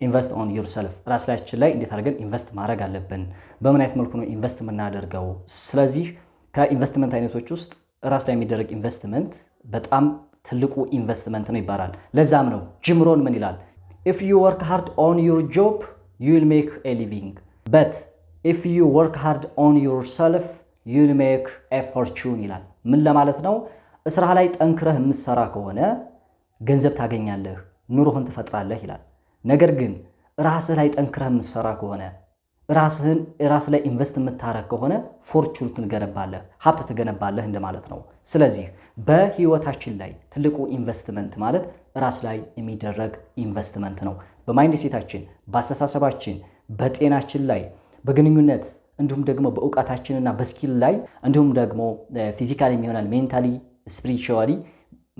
ኢንቨስት ኦን ዩርሰልፍ ራሳችን ላይ እንዴት አድርገን ኢንቨስት ማድረግ አለብን? በምን አይነት መልኩ ነው ኢንቨስት የምናደርገው? ስለዚህ ከኢንቨስትመንት አይነቶች ውስጥ ራስ ላይ የሚደረግ ኢንቨስትመንት በጣም ትልቁ ኢንቨስትመንት ነው ይባላል። ለዛም ነው ጂም ሮን ምን ይላል? if you work hard on your job you will make a living but if you work hard on yourself you will make a fortune ይላል። ምን ለማለት ነው? ስራ ላይ ጠንክረህ የምትሰራ ከሆነ ገንዘብ ታገኛለህ፣ ኑሮህን ትፈጥራለህ ይላል። ነገር ግን ራስህ ላይ ጠንክረህ የምትሰራ ከሆነ ራስ ላይ ኢንቨስት የምታረግ ከሆነ ፎርቹን ትገነባለህ፣ ሀብት ትገነባለህ እንደማለት ነው። ስለዚህ በህይወታችን ላይ ትልቁ ኢንቨስትመንት ማለት ራስ ላይ የሚደረግ ኢንቨስትመንት ነው። በማይንድ ሴታችን፣ በአስተሳሰባችን፣ በጤናችን ላይ፣ በግንኙነት እንዲሁም ደግሞ በእውቀታችንና በስኪል ላይ እንዲሁም ደግሞ ፊዚካሊ ይሆናል ሜንታሊ ስፒሪቹዋሊ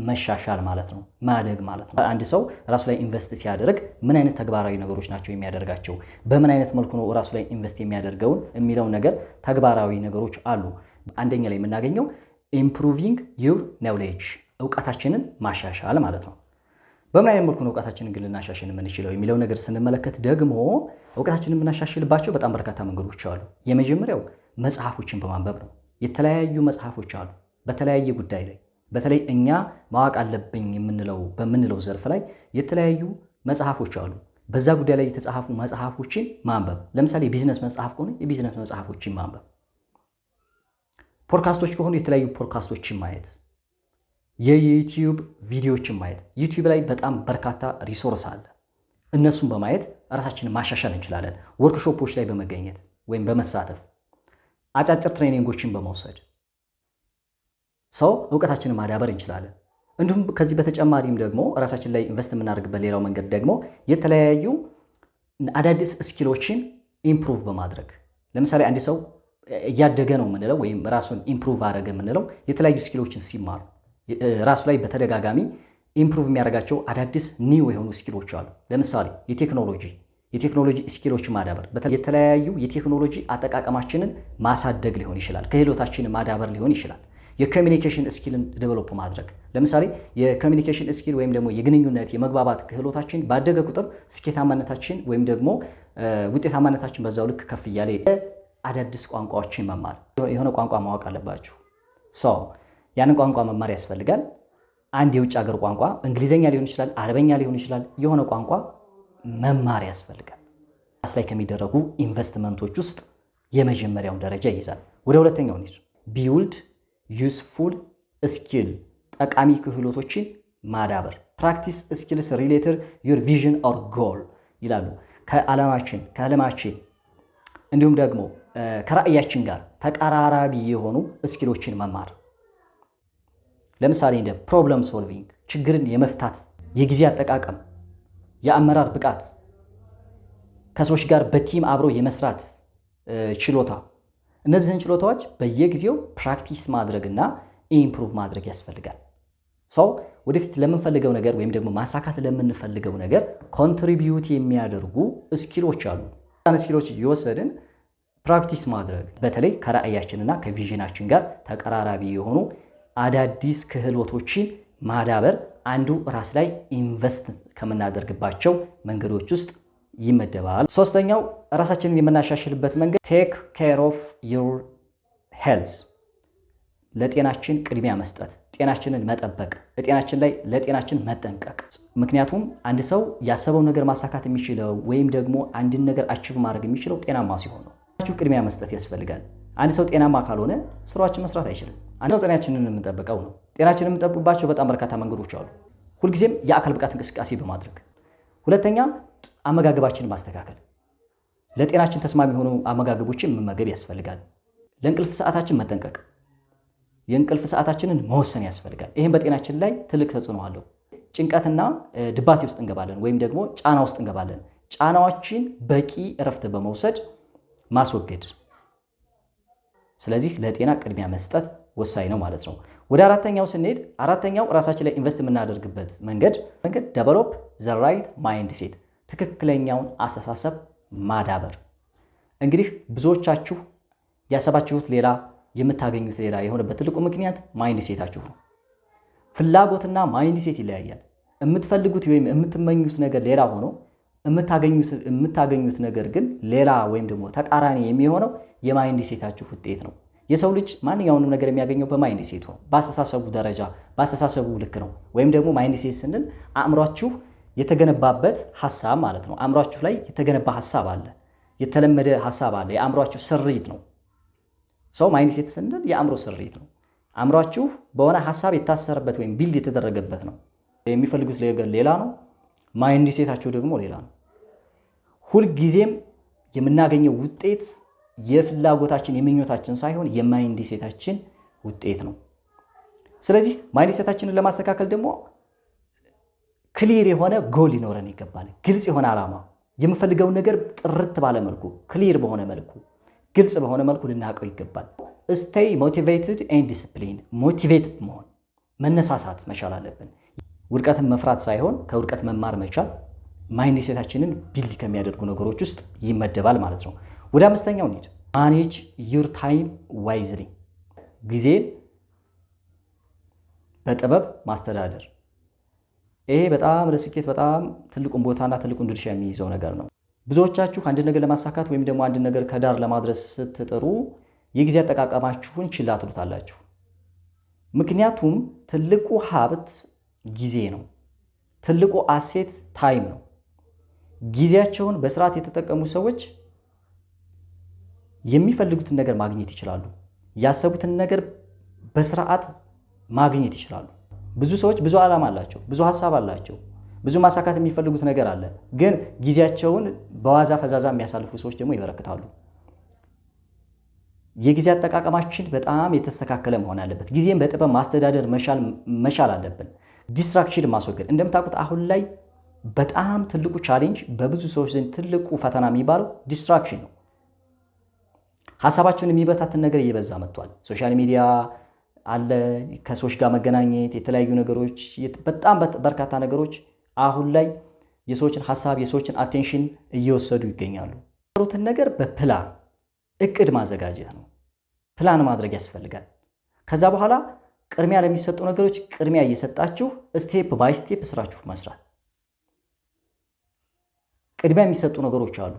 መሻሻል ማለት ነው፣ ማደግ ማለት ነው። አንድ ሰው ራሱ ላይ ኢንቨስት ሲያደርግ ምን አይነት ተግባራዊ ነገሮች ናቸው የሚያደርጋቸው፣ በምን አይነት መልኩ ነው ራሱ ላይ ኢንቨስት የሚያደርገውን የሚለው ነገር ተግባራዊ ነገሮች አሉ። አንደኛ ላይ የምናገኘው ኢምፕሩቪንግ ዩር ኖውሌጅ እውቀታችንን ማሻሻል ማለት ነው። በምን አይነት መልኩ ነው እውቀታችንን ግን ልናሻሽል የምንችለው የሚለው ነገር ስንመለከት ደግሞ እውቀታችንን የምናሻሽልባቸው በጣም በርካታ መንገዶች አሉ። የመጀመሪያው መጽሐፎችን በማንበብ ነው። የተለያዩ መጽሐፎች አሉ በተለያየ ጉዳይ ላይ በተለይ እኛ ማወቅ አለብኝ በምንለው ዘርፍ ላይ የተለያዩ መጽሐፎች አሉ። በዛ ጉዳይ ላይ የተጻፉ መጽሐፎችን ማንበብ፣ ለምሳሌ የቢዝነስ መጽሐፍ ከሆነ የቢዝነስ መጽሐፎችን ማንበብ፣ ፖድካስቶች ከሆኑ የተለያዩ ፖድካስቶችን ማየት፣ የዩቲዩብ ቪዲዮዎችን ማየት። ዩቲዩብ ላይ በጣም በርካታ ሪሶርስ አለ። እነሱን በማየት ራሳችንን ማሻሻል እንችላለን። ወርክሾፖች ላይ በመገኘት ወይም በመሳተፍ አጫጭር ትሬኒንጎችን በመውሰድ ሰው እውቀታችንን ማዳበር እንችላለን። እንዲሁም ከዚህ በተጨማሪም ደግሞ ራሳችን ላይ ኢንቨስት የምናደርግበት ሌላው መንገድ ደግሞ የተለያዩ አዳዲስ ስኪሎችን ኢምፕሩቭ በማድረግ ለምሳሌ አንድ ሰው እያደገ ነው የምንለው ወይም ራሱን ኢምፕሩቭ አደረገ የምንለው የተለያዩ ስኪሎችን ሲማር ራሱ ላይ በተደጋጋሚ ኢምፕሩቭ የሚያደርጋቸው አዳዲስ ኒው የሆኑ ስኪሎች አሉ። ለምሳሌ የቴክኖሎጂ ስኪሎችን ማዳበር፣ የተለያዩ የቴክኖሎጂ አጠቃቀማችንን ማሳደግ ሊሆን ይችላል። ክህሎታችንን ማዳበር ሊሆን ይችላል። የኮሚኒኬሽን ስኪልን ዴቨሎፕ ማድረግ፣ ለምሳሌ የኮሚኒኬሽን ስኪል ወይም ደግሞ የግንኙነት የመግባባት ክህሎታችን ባደገ ቁጥር ስኬታማነታችን ወይም ደግሞ ውጤታማነታችን በዛው ልክ ከፍ እያለ አዳዲስ ቋንቋዎችን መማር። የሆነ ቋንቋ ማወቅ አለባችሁ። ያንን ቋንቋ መማር ያስፈልጋል። አንድ የውጭ ሀገር ቋንቋ እንግሊዘኛ ሊሆን ይችላል፣ አረበኛ ሊሆን ይችላል። የሆነ ቋንቋ መማር ያስፈልጋል። ራስ ላይ ከሚደረጉ ኢንቨስትመንቶች ውስጥ የመጀመሪያውን ደረጃ ይይዛል። ወደ ሁለተኛው እንሂድ። ቢውልድ ዩስፉል ስኪል ጠቃሚ ክህሎቶችን ማዳበር። ፕራክቲስ ስኪልስ ሪሌትድ ዩር ቪዥን ኦር ጎል ይላሉ። ከዓለማችን እንዲሁም ደግሞ ከራእያችን ጋር ተቀራራቢ የሆኑ ስኪሎችን መማር። ለምሳሌ እንደ ፕሮብለም ሶልቪንግ ችግርን የመፍታት የጊዜ አጠቃቀም፣ የአመራር ብቃት፣ ከሰዎች ጋር በቲም አብሮ የመስራት ችሎታ። እነዚህን ችሎታዎች በየጊዜው ፕራክቲስ ማድረግና ኢምፕሩቭ ማድረግ ያስፈልጋል። ሰው ወደፊት ለምንፈልገው ነገር ወይም ደግሞ ማሳካት ለምንፈልገው ነገር ኮንትሪቢዩት የሚያደርጉ ስኪሎች አሉ። ስኪሎች እየወሰድን ፕራክቲስ ማድረግ በተለይ ከራእያችንና ከቪዥናችን ጋር ተቀራራቢ የሆኑ አዳዲስ ክህሎቶችን ማዳበር አንዱ ራስ ላይ ኢንቨስት ከምናደርግባቸው መንገዶች ውስጥ ይመደባል። ሶስተኛው ራሳችንን የምናሻሽልበት መንገድ ቴክ ኬር ኦፍ ዩር ሄልዝ፣ ለጤናችን ቅድሚያ መስጠት፣ ጤናችንን መጠበቅ፣ ለጤናችን መጠንቀቅ። ምክንያቱም አንድ ሰው ያሰበው ነገር ማሳካት የሚችለው ወይም ደግሞ አንድን ነገር አቺቭ ማድረግ የሚችለው ጤናማ ሲሆን ነው። ቅድሚያ መስጠት ያስፈልጋል። አንድ ሰው ጤናማ ካልሆነ ስራዎችን መስራት አይችልም። አንድ ሰው ጤናችንን የምንጠብቀው ነው። ጤናችንን የምንጠብቅባቸው በጣም በርካታ መንገዶች አሉ። ሁልጊዜም የአካል ብቃት እንቅስቃሴ በማድረግ፣ ሁለተኛ አመጋገባችንን ማስተካከል፣ ለጤናችን ተስማሚ የሆኑ አመጋገቦችን መመገብ ያስፈልጋል። ለእንቅልፍ ሰዓታችን መጠንቀቅ፣ የእንቅልፍ ሰዓታችንን መወሰን ያስፈልጋል። ይህም በጤናችን ላይ ትልቅ ተጽዕኖ አለው። ጭንቀትና ድባቴ ውስጥ እንገባለን ወይም ደግሞ ጫና ውስጥ እንገባለን። ጫናዎችን በቂ እረፍት በመውሰድ ማስወገድ። ስለዚህ ለጤና ቅድሚያ መስጠት ወሳኝ ነው ማለት ነው። ወደ አራተኛው ስንሄድ አራተኛው ራሳችን ላይ ኢንቨስት የምናደርግበት መንገድ ዴቨሎፕ ዘ ራይት ማይንድ ሴት፣ ትክክለኛውን አስተሳሰብ ማዳበር። እንግዲህ ብዙዎቻችሁ ያሰባችሁት ሌላ የምታገኙት ሌላ የሆነበት ትልቁ ምክንያት ማይንድ ሴታችሁ ነው። ፍላጎትና ማይንድ ሴት ይለያያል። የምትፈልጉት ወይም የምትመኙት ነገር ሌላ ሆኖ የምታገኙት ነገር ግን ሌላ ወይም ደግሞ ተቃራኒ የሚሆነው የማይንድ ሴታችሁ ውጤት ነው። የሰው ልጅ ማንኛውንም ነገር የሚያገኘው በማይንድ ሴቱ ነው። በአስተሳሰቡ ደረጃ በአስተሳሰቡ ልክ ነው። ወይም ደግሞ ማይንድ ሴት ስንል አእምሯችሁ የተገነባበት ሐሳብ ማለት ነው። አእምሯችሁ ላይ የተገነባ ሐሳብ አለ፣ የተለመደ ሐሳብ አለ። የአእምሯችሁ ስሪት ነው። ሰው ማይንድ ሴት ስንል የአእምሮ ስሪት ነው። አእምሯችሁ በሆነ ሐሳብ የታሰረበት ወይም ቢልድ የተደረገበት ነው። የሚፈልጉት ነገር ሌላ ነው፣ ማይንድ ሴታቸው ደግሞ ሌላ ነው። ሁልጊዜም የምናገኘው ውጤት የፍላጎታችን የምኞታችን ሳይሆን የማይንድ ሴታችን ውጤት ነው። ስለዚህ ማይንድ ሴታችንን ለማስተካከል ደግሞ ክሊር የሆነ ጎል ሊኖረን ይገባል። ግልጽ የሆነ ዓላማ፣ የምፈልገውን ነገር ጥርት ባለ መልኩ፣ ክሊር በሆነ መልኩ፣ ግልጽ በሆነ መልኩ ልናውቀው ይገባል። ስቴይ ሞቲቬትድ ኤንድ ዲስፕሊን። ሞቲቬት መሆን መነሳሳት መቻል አለብን። ውድቀትን መፍራት ሳይሆን ከውድቀት መማር መቻል ማይንድ ሴታችንን ቢልድ ከሚያደርጉ ነገሮች ውስጥ ይመደባል ማለት ነው። ወደ አምስተኛው እንሂድ። ማኔጅ ዩር ታይም ዋይዝሊ። ጊዜን በጥበብ ማስተዳደር። ይሄ በጣም ለስኬት በጣም ትልቁን ቦታና ትልቁን ድርሻ የሚይዘው ነገር ነው። ብዙዎቻችሁ አንድ ነገር ለማሳካት ወይም ደግሞ አንድ ነገር ከዳር ለማድረስ ስትጥሩ የጊዜ አጠቃቀማችሁን ችላ ትሉታላችሁ። ምክንያቱም ትልቁ ሀብት ጊዜ ነው። ትልቁ አሴት ታይም ነው። ጊዜያቸውን በስርዓት የተጠቀሙ ሰዎች የሚፈልጉትን ነገር ማግኘት ይችላሉ። ያሰቡትን ነገር በስርዓት ማግኘት ይችላሉ። ብዙ ሰዎች ብዙ ዓላማ አላቸው፣ ብዙ ሀሳብ አላቸው፣ ብዙ ማሳካት የሚፈልጉት ነገር አለ። ግን ጊዜያቸውን በዋዛ ፈዛዛ የሚያሳልፉ ሰዎች ደግሞ ይበረክታሉ። የጊዜ አጠቃቀማችን በጣም የተስተካከለ መሆን አለበት። ጊዜን በጥበብ ማስተዳደር መቻል አለብን። ዲስትራክሽን ማስወገድ። እንደምታውቁት አሁን ላይ በጣም ትልቁ ቻሌንጅ በብዙ ሰዎች ዘንድ ትልቁ ፈተና የሚባለው ዲስትራክሽን ነው። ሀሳባቸውን የሚበታትን ነገር እየበዛ መጥቷል። ሶሻል ሚዲያ አለ፣ ከሰዎች ጋር መገናኘት፣ የተለያዩ ነገሮች፣ በጣም በርካታ ነገሮች አሁን ላይ የሰዎችን ሀሳብ የሰዎችን አቴንሽን እየወሰዱ ይገኛሉ። ሩትን ነገር በፕላን እቅድ ማዘጋጀት ነው። ፕላን ማድረግ ያስፈልጋል። ከዛ በኋላ ቅድሚያ ለሚሰጡ ነገሮች ቅድሚያ እየሰጣችሁ ስቴፕ ባይ ስቴፕ ስራችሁ መስራት። ቅድሚያ የሚሰጡ ነገሮች አሉ።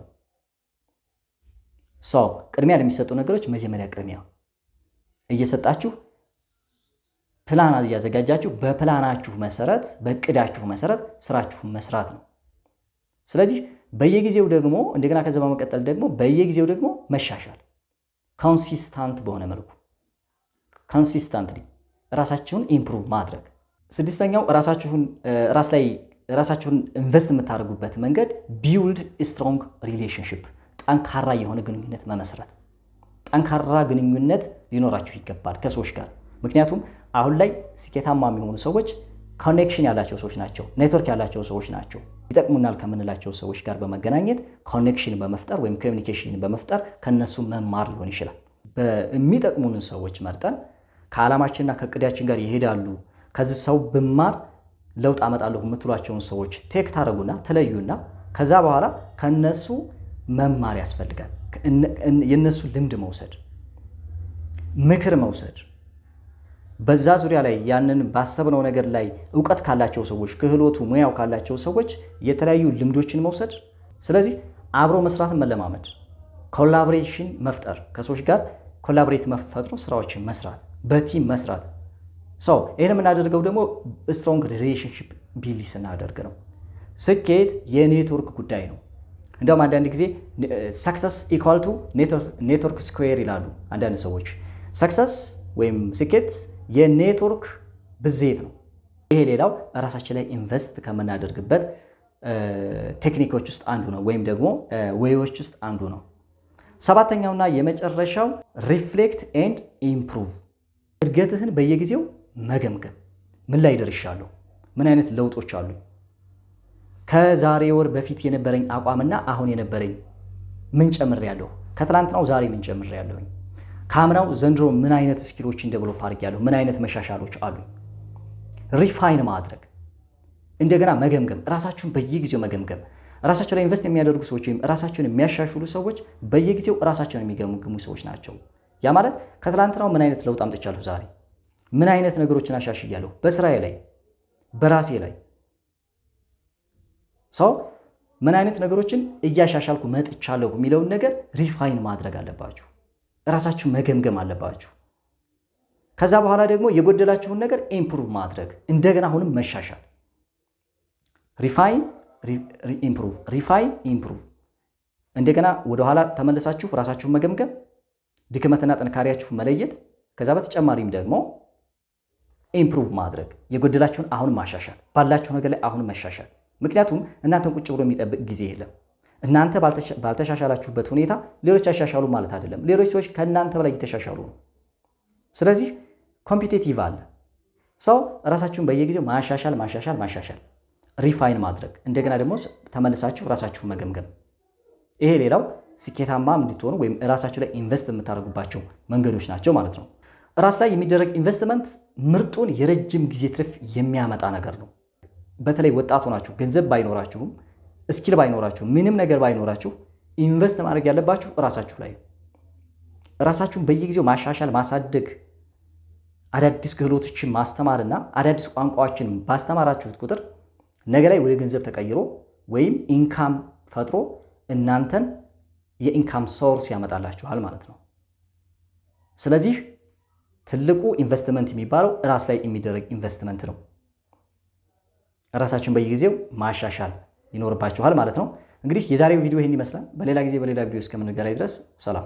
ቅድሚያ ለሚሰጡ ነገሮች መጀመሪያ ቅድሚያ እየሰጣችሁ ፕላን እያዘጋጃችሁ በፕላናችሁ መሰረት በእቅዳችሁ መሰረት ስራችሁን መስራት ነው። ስለዚህ በየጊዜው ደግሞ እንደገና ከዛ በመቀጠል ደግሞ በየጊዜው ደግሞ መሻሻል፣ ኮንሲስታንት በሆነ መልኩ ኮንሲስታንትሊ ራሳችሁን ኢምፕሩቭ ማድረግ። ስድስተኛው ራሳችሁን ኢንቨስት የምታደርጉበት መንገድ ቢውልድ ስትሮንግ ሪሌሽንሽፕ፣ ጠንካራ የሆነ ግንኙነት መመስረት። ጠንካራ ግንኙነት ሊኖራችሁ ይገባል ከሰዎች ጋር። ምክንያቱም አሁን ላይ ስኬታማ የሚሆኑ ሰዎች ኮኔክሽን ያላቸው ሰዎች ናቸው፣ ኔትወርክ ያላቸው ሰዎች ናቸው። ይጠቅሙናል ከምንላቸው ሰዎች ጋር በመገናኘት ኮኔክሽን በመፍጠር ወይም ኮሚኒኬሽን በመፍጠር ከነሱ መማር ሊሆን ይችላል። የሚጠቅሙንን ሰዎች መርጠን ከዓላማችንና ከእቅዳችን ጋር ይሄዳሉ፣ ከዚህ ሰው ብማር ለውጥ አመጣለሁ የምትሏቸውን ሰዎች ቴክ ታደርጉና ትለዩና ከዛ በኋላ ከነሱ መማር ያስፈልጋል። የነሱ ልምድ መውሰድ፣ ምክር መውሰድ፣ በዛ ዙሪያ ላይ ያንን ባሰብነው ነገር ላይ እውቀት ካላቸው ሰዎች፣ ክህሎቱ ሙያው ካላቸው ሰዎች የተለያዩ ልምዶችን መውሰድ። ስለዚህ አብሮ መስራትን መለማመድ፣ ኮላቦሬሽን መፍጠር፣ ከሰዎች ጋር ኮላቦሬት መፈጥሮ ስራዎችን መስራት፣ በቲም መስራት። ይህን የምናደርገው ደግሞ ስትሮንግ ሪሌሽንሽፕ ቢልድ ስናደርግ ነው። ስኬት የኔትወርክ ጉዳይ ነው። እንደውም አንዳንድ ጊዜ ሰክሰስ ኢኳል ቱ ኔትወርክ ስኩዌር ይላሉ አንዳንድ ሰዎች። ሰክሰስ ወይም ስኬት የኔትወርክ ብዜት ነው። ይሄ ሌላው ራሳችን ላይ ኢንቨስት ከምናደርግበት ቴክኒኮች ውስጥ አንዱ ነው፣ ወይም ደግሞ ዌዮች ውስጥ አንዱ ነው። ሰባተኛውና የመጨረሻው ሪፍሌክት ኤንድ ኢምፕሩቭ። እድገትህን በየጊዜው መገምገም። ምን ላይ ደርሻለሁ? ምን አይነት ለውጦች አሉ? ከዛሬ ወር በፊት የነበረኝ አቋምና አሁን የነበረኝ ምን ጨምሬያለሁ? ከትላንትናው ዛሬ ምን ጨምሬያለሁኝ? ከአምናው ዘንድሮ ምን አይነት ስኪሎችን ዴቨሎፕ አድርጌያለሁ? ምን አይነት መሻሻሎች አሉ? ሪፋይን ማድረግ፣ እንደገና መገምገም፣ ራሳችሁን በየጊዜው መገምገም። ራሳቸው ላይ ኢንቨስት የሚያደርጉ ሰዎች ወይም ራሳቸውን የሚያሻሽሉ ሰዎች በየጊዜው ራሳቸውን የሚገመግሙ ሰዎች ናቸው። ያ ማለት ከትላንትናው ምን አይነት ለውጥ አምጥቻለሁ? ዛሬ ምን አይነት ነገሮችን አሻሽያለሁ? በስራዬ ላይ፣ በራሴ ላይ ምን አይነት ነገሮችን እያሻሻልኩ መጥቻለሁ የሚለውን ነገር ሪፋይን ማድረግ አለባችሁ። ራሳችሁ መገምገም አለባችሁ። ከዛ በኋላ ደግሞ የጎደላችሁን ነገር ኢምፕሩቭ ማድረግ፣ እንደገና አሁንም መሻሻል። ሪፋይን ኢምፕሩቭ፣ ሪፋይን ኢምፕሩቭ። እንደገና ወደኋላ ተመልሳችሁ ራሳችሁን መገምገም፣ ድክመትና ጥንካሬያችሁ መለየት። ከዛ በተጨማሪም ደግሞ ኢምፕሩቭ ማድረግ፣ የጎደላችሁን አሁን ማሻሻል፣ ባላችሁ ነገር ላይ አሁን መሻሻል። ምክንያቱም እናንተን ቁጭ ብሎ የሚጠብቅ ጊዜ የለም። እናንተ ባልተሻሻላችሁበት ሁኔታ ሌሎች ያሻሻሉ ማለት አይደለም። ሌሎች ሰዎች ከእናንተ በላይ እየተሻሻሉ ነው። ስለዚህ ኮምፒቴቲቭ አለ። ሰው ራሳችሁን በየጊዜው ማሻሻል፣ ሪፋይን ማድረግ፣ እንደገና ደግሞ ተመልሳችሁ ራሳችሁን መገምገም። ይሄ ሌላው ስኬታማ እንድትሆኑ ወይም ራሳችሁ ላይ ኢንቨስት የምታደርጉባቸው መንገዶች ናቸው ማለት ነው። ራስ ላይ የሚደረግ ኢንቨስትመንት ምርጡን የረጅም ጊዜ ትርፍ የሚያመጣ ነገር ነው። በተለይ ወጣት ሆናችሁ ገንዘብ ባይኖራችሁም ስኪል ባይኖራችሁ ምንም ነገር ባይኖራችሁ ኢንቨስት ማድረግ ያለባችሁ ራሳችሁ ላይ። ራሳችሁን በየጊዜው ማሻሻል፣ ማሳደግ፣ አዳዲስ ክህሎቶችን ማስተማርና አዳዲስ ቋንቋዎችን ባስተማራችሁት ቁጥር ነገ ላይ ወደ ገንዘብ ተቀይሮ ወይም ኢንካም ፈጥሮ እናንተን የኢንካም ሶርስ ያመጣላችኋል ማለት ነው። ስለዚህ ትልቁ ኢንቨስትመንት የሚባለው ራስ ላይ የሚደረግ ኢንቨስትመንት ነው። ራሳችሁን በየጊዜው ማሻሻል ይኖርባችኋል ማለት ነው። እንግዲህ የዛሬው ቪዲዮ ይህን ይመስላል። በሌላ ጊዜ በሌላ ቪዲዮ እስከምንገናኝ ድረስ ሰላም።